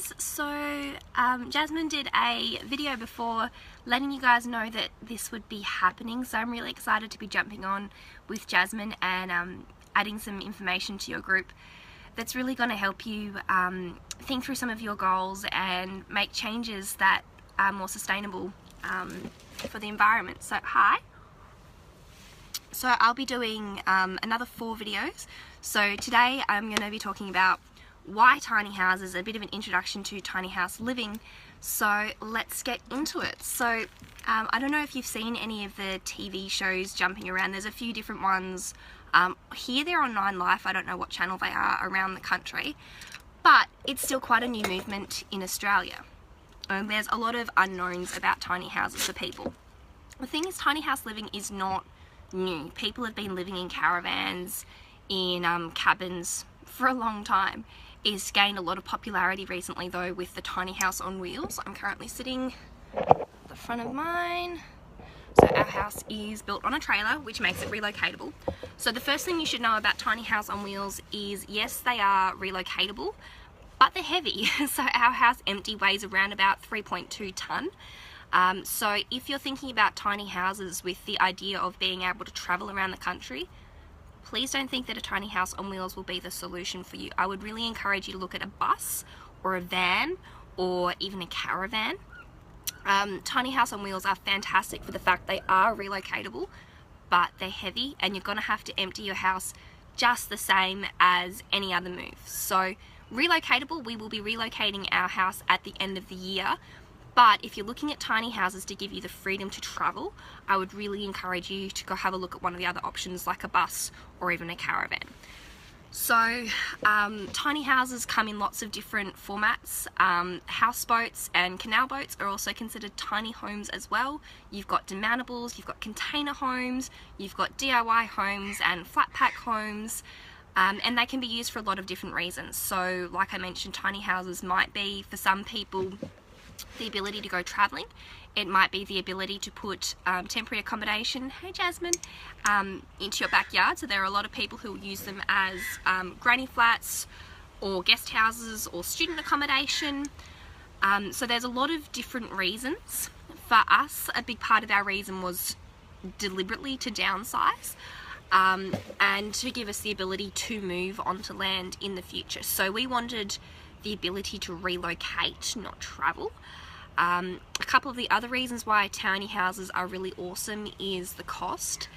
guys, so Jasmine did a video before letting you guys know that this would be happening, so I'm really excited to be jumping on with Jasmine and adding some information to your group that's really going to help you think through some of your goals and make changes that are more sustainable for the environment. So hi. So I'll be doing another 4 videos. So today I'm going to be talking about why tiny houses, a bit of an introduction to tiny house living. So let's get into it. So I don't know if you've seen any of the TV shows jumping around. There's a few different ones. Here they're on 9 Life. I don't know what channel they are around the country, but it's still quite a new movement in Australia. And there's a lot of unknowns about tiny houses for people. The thing is, tiny house living is not new. People have been living in caravans, in cabins for a long time. It's gained a lot of popularity recently though with the tiny house on wheels. I'm currently sitting at the front of mine. So our house is built on a trailer, which makes it relocatable. So the first thing you should know about tiny house on wheels is, yes, they are relocatable, but they're heavy. So our house empty weighs around about 3.2 tonne. So if you're thinking about tiny houses with the idea of being able to travel around the country, please don't think that a tiny house on wheels will be the solution for you. I would really encourage you to look at a bus or a van or even a caravan. Tiny house on wheels are fantastic for the fact they are relocatable, but they're heavy and you're going to have to empty your house just the same as any other move. So relocatable, we will be relocating our house at the end of the year. But if you're looking at tiny houses to give you the freedom to travel, I would really encourage you to go have a look at one of the other options like a bus or even a caravan. So tiny houses come in lots of different formats. Houseboats and canal boats are also considered tiny homes as well. You've got demountables, you've got container homes, you've got DIY homes and flat pack homes. And they can be used for a lot of different reasons. So like I mentioned, tiny houses might be, for some people, the ability to go travelling. It might be the ability to put temporary accommodation, hey Jasmine, into your backyard. So there are a lot of people who use them as granny flats or guest houses or student accommodation. So there's a lot of different reasons. For us, a big part of our reason was deliberately to downsize and to give us the ability to move onto land in the future. So we wanted the ability to relocate, not travel. A couple of the other reasons why tiny houses are really awesome is the cost.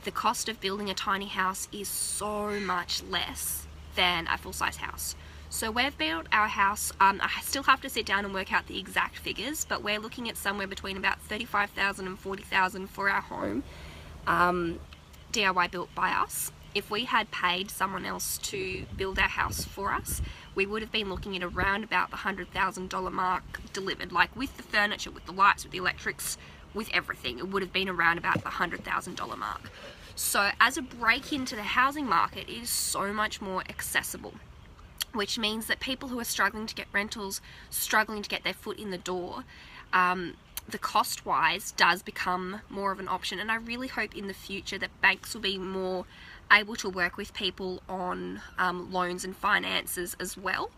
The cost of building a tiny house is so much less than a full-size house. So we've built our house, I still have to sit down and work out the exact figures, but we're looking at somewhere between about $35,000 and $40,000 for our home, DIY built by us. If we had paid someone else to build our house for us, we would have been looking at around about the $100,000 mark delivered, like with the furniture, with the lights, with the electrics, with everything. It would have been around about the $100,000 mark. So as a break into the housing market, it is so much more accessible, which means that people who are struggling to get rentals, struggling to get their foot in the door, the cost-wise does become more of an option. And I really hope in the future that banks will be more able to work with people on loans and finances as well.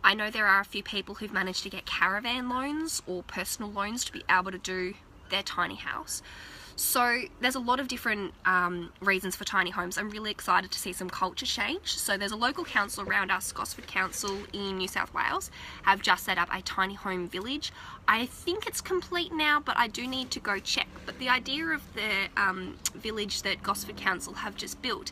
I know there are a few people who've managed to get caravan loans or personal loans to be able to do their tiny house. So there's a lot of different reasons for tiny homes. I'm really excited to see some culture change. So there's a local council around us, Gosford Council in New South Wales, have just set up a tiny home village. I think it's complete now, but I do need to go check. But the idea of the village that Gosford Council have just built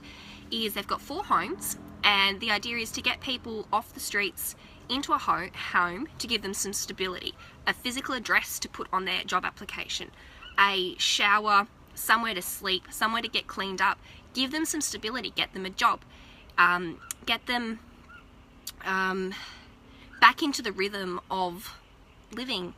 is they've got 4 homes, and the idea is to get people off the streets into a home to give them some stability, a physical address to put on their job application, a shower, somewhere to sleep, somewhere to get cleaned up, give them some stability, get them a job, get them back into the rhythm of living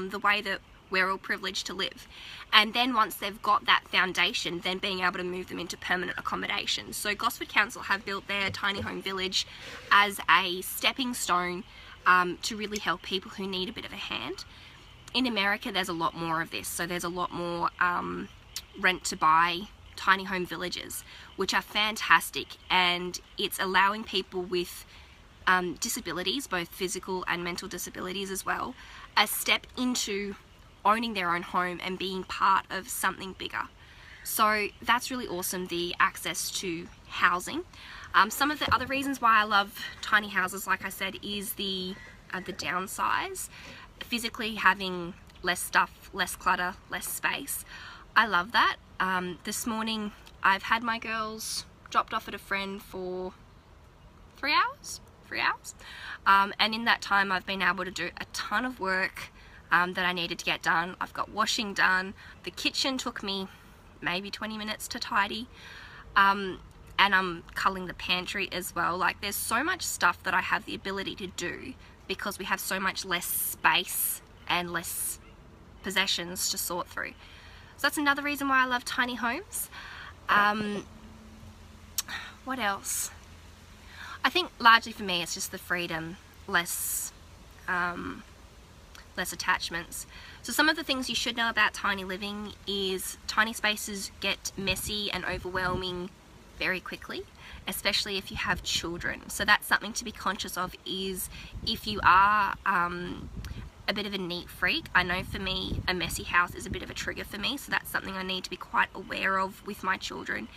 the way that we're all privileged to live. And then once they've got that foundation, then being able to move them into permanent accommodation. So Gosford Council have built their tiny home village as a stepping stone to really help people who need a bit of a hand. In America, there's a lot more of this. So there's a lot more rent to buy tiny home villages, which are fantastic, and it's allowing people with disabilities, both physical and mental disabilities as well, a step into owning their own home and being part of something bigger. So that's really awesome, the access to housing. Some of the other reasons why I love tiny houses, like I said, is the downsize. Physically having less stuff, less clutter, less space. I love that. This morning I've had my girls dropped off at a friend for 3 hours. And in that time I've been able to do a ton of work that I needed to get done. I've got washing done. The kitchen took me maybe 20 minutes to tidy. And I'm culling the pantry as well. Like, there's so much stuff that I have the ability to do because we have so much less space and less possessions to sort through. So that's another reason why I love tiny homes. What else? I think largely for me it's just the freedom, less attachments. So some of the things you should know about tiny living is tiny spaces get messy and overwhelming very quickly, especially if you have children. So that's something to be conscious of, is if you are a bit of a neat freak. I know for me a messy house is a bit of a trigger for me, so that's something I need to be quite aware of with my children,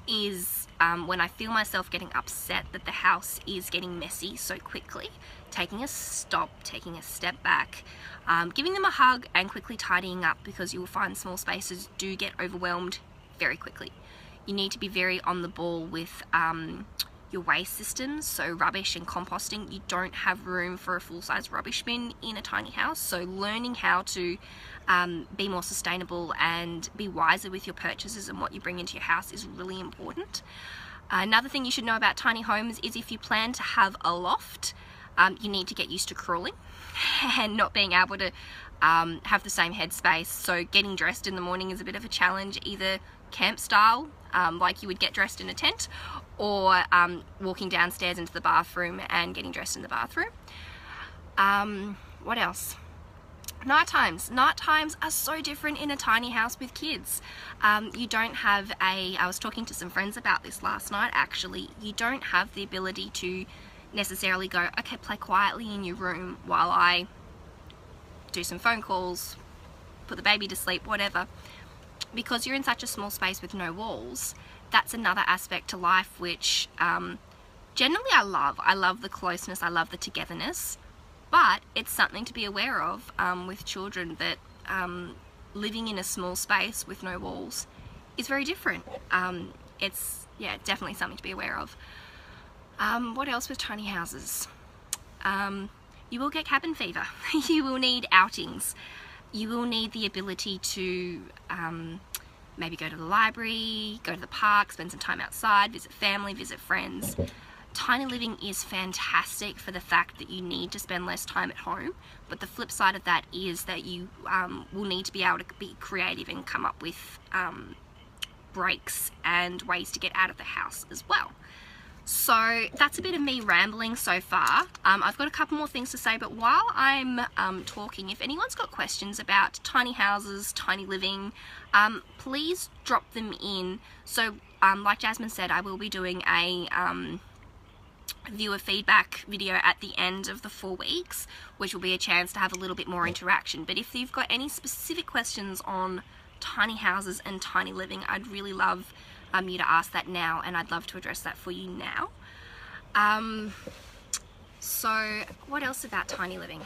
is when I feel myself getting upset that the house is getting messy so quickly, taking a stop, taking a step back, giving them a hug and quickly tidying up, because you will find small spaces do get overwhelmed very quickly. You need to be very on the ball with your waste systems, so rubbish and composting. You don't have room for a full-size rubbish bin in a tiny house, so learning how to be more sustainable and be wiser with your purchases and what you bring into your house is really important. Another thing you should know about tiny homes is if you plan to have a loft, you need to get used to crawling and not being able to have the same headspace. So getting dressed in the morning is a bit of a challenge, either camp style, like you would get dressed in a tent, or walking downstairs into the bathroom and getting dressed in the bathroom. What else? Night times are so different in a tiny house with kids. You don't have I was talking to some friends about this last night actually, you don't have the ability to necessarily go, okay, play quietly in your room while I do some phone calls, put the baby to sleep, whatever. Because you're in such a small space with no walls, that's another aspect to life which generally I love. I love the closeness, I love the togetherness, but it's something to be aware of with children, that living in a small space with no walls is very different. It's, yeah, definitely something to be aware of. What else with tiny houses? You will get cabin fever. You will need outings. You will need the ability to maybe go to the library, go to the park, spend some time outside, visit family, visit friends. Tiny living is fantastic for the fact that you need to spend less time at home, but the flip side of that is that you will need to be able to be creative and come up with breaks and ways to get out of the house as well. So that's a bit of me rambling so far. I've got a couple more things to say, but while I'm talking, if anyone's got questions about tiny houses, tiny living, please drop them in. So like Jasmine said, I will be doing a viewer feedback video at the end of the 4 weeks, which will be a chance to have a little bit more interaction. But if you've got any specific questions on tiny houses and tiny living, I'd really love you to ask that now, and I'd love to address that for you now. So what else about tiny living?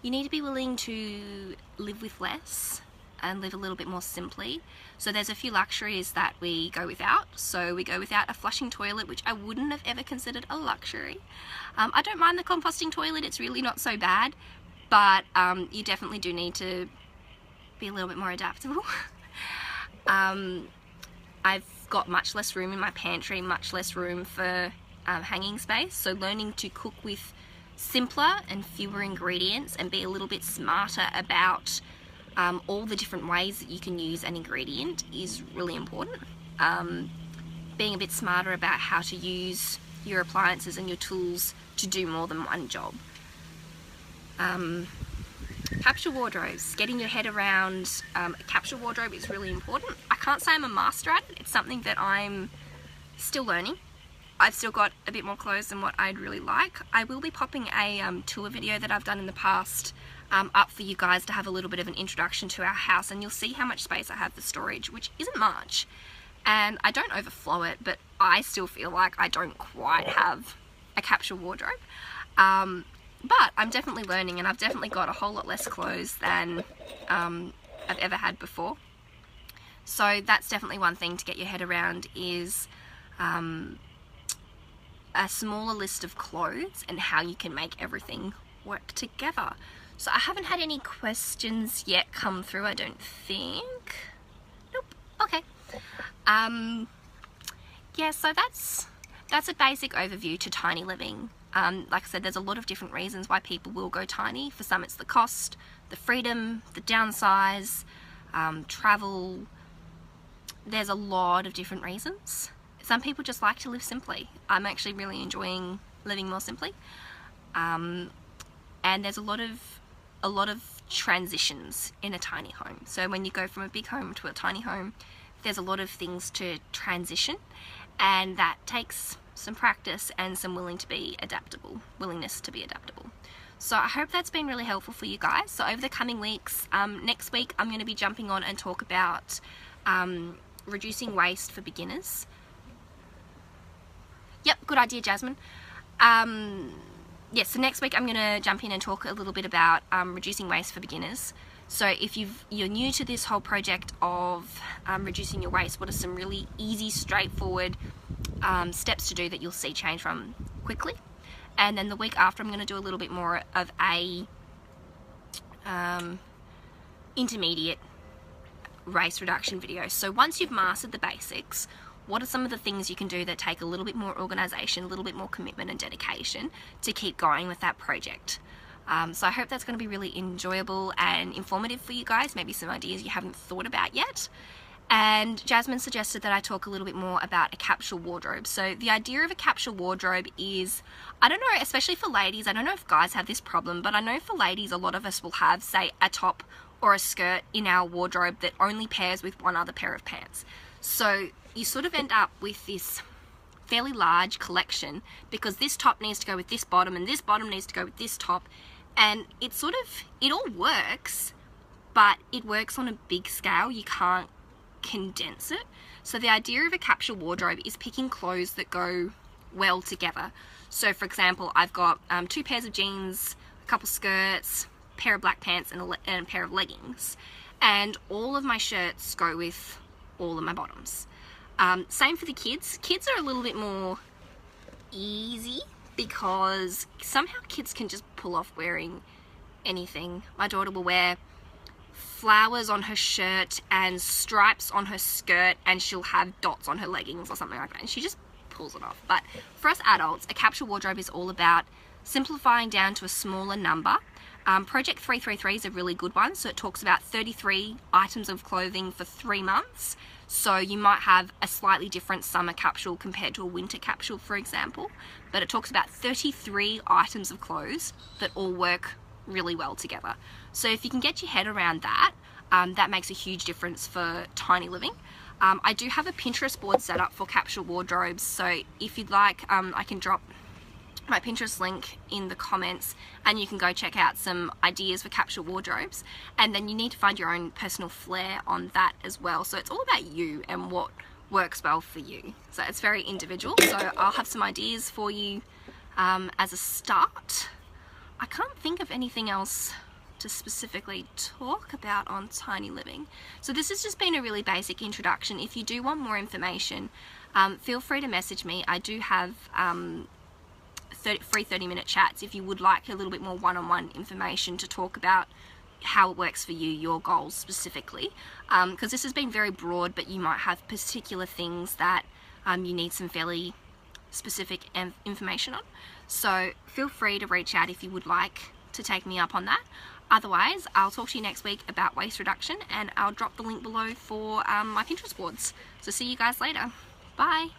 You need to be willing to live with less and live a little bit more simply. So there's a few luxuries that we go without. So we go without a flushing toilet, which I wouldn't have ever considered a luxury. I don't mind the composting toilet, it's really not so bad, but you definitely do need to be a little bit more adaptable. I've got much less room in my pantry, much less room for hanging space, so learning to cook with simpler and fewer ingredients and be a little bit smarter about all the different ways that you can use an ingredient is really important. Being a bit smarter about how to use your appliances and your tools to do more than one job. Capsule wardrobes, getting your head around a capsule wardrobe is really important. I can't say I'm a master at it, it's something that I'm still learning. I've still got a bit more clothes than what I'd really like. I will be popping a tour video that I've done in the past up for you guys to have a little bit of an introduction to our house, and you'll see how much space I have for storage, which isn't much. And I don't overflow it, but I still feel like I don't quite have a capsule wardrobe. But I'm definitely learning, and I've definitely got a whole lot less clothes than I've ever had before. So that's definitely one thing to get your head around, is a smaller list of clothes and how you can make everything work together. So I haven't had any questions yet come through, I don't think. Nope. Okay. Yeah, so that's a basic overview to tiny living. Like I said, there's a lot of different reasons why people will go tiny. For some it's the cost, the freedom, the downsize, travel. There's a lot of different reasons. Some people just like to live simply. I'm actually really enjoying living more simply. And there's a lot of transitions in a tiny home. So when you go from a big home to a tiny home, there's a lot of things to transition, and that takes some practice and some willingness to be adaptable. So I hope that's been really helpful for you guys. So over the coming weeks, next week I'm going to be jumping on and talk about reducing waste for beginners. Yep, good idea, Jasmine. Yeah, so next week I'm going to jump in and talk a little bit about reducing waste for beginners. So if you're new to this whole project of reducing your waste, what are some really easy, straightforward steps to do that you'll see change from quickly? And then the week after I'm going to do a little bit more of a intermediate waste reduction video. So once you've mastered the basics, what are some of the things you can do that take a little bit more organisation, a little bit more commitment and dedication to keep going with that project? So I hope that's going to be really enjoyable and informative for you guys, maybe some ideas you haven't thought about yet. And Jasmine suggested that I talk a little bit more about a capsule wardrobe. So the idea of a capsule wardrobe is, I don't know, especially for ladies, I don't know if guys have this problem, but I know for ladies a lot of us will have, say, a top or a skirt in our wardrobe that only pairs with one other pair of pants. So you sort of end up with this fairly large collection, because this top needs to go with this bottom and this bottom needs to go with this top, and it all works, but it works on a big scale. You can't condense it. So the idea of a capsule wardrobe is picking clothes that go well together. So for example, I've got 2 pairs of jeans, a couple skirts, a pair of black pants and a pair of leggings, and all of my shirts go with all of my bottoms. Same for the kids. Kids are a little bit more easy because somehow kids can just pull off wearing anything. My daughter will wear flowers on her shirt and stripes on her skirt, and she'll have dots on her leggings or something like that, and she just pulls it off. But for us adults, a capsule wardrobe is all about simplifying down to a smaller number. Project 333 is a really good one. So it talks about 33 items of clothing for 3 months. So you might have a slightly different summer capsule compared to a winter capsule, for example. But it talks about 33 items of clothes that all work really well together. So if you can get your head around that, that makes a huge difference for tiny living. I do have a Pinterest board set up for capsule wardrobes. So if you'd like, I can drop my Pinterest link in the comments and you can go check out some ideas for capsule wardrobes, and then you need to find your own personal flair on that as well. So it's all about you and what works well for you. So it's very individual. So I'll have some ideas for you as a start. I can't think of anything else to specifically talk about on tiny living. So this has just been a really basic introduction. If you do want more information, feel free to message me. I do have free 30-minute chats if you would like a little bit more one-on-one information to talk about how it works for you, your goals specifically, because this has been very broad, but you might have particular things that you need some fairly specific information on. So feel free to reach out if you would like to take me up on that. Otherwise, I'll talk to you next week about waste reduction, and I'll drop the link below for my Pinterest boards. So see you guys later. Bye.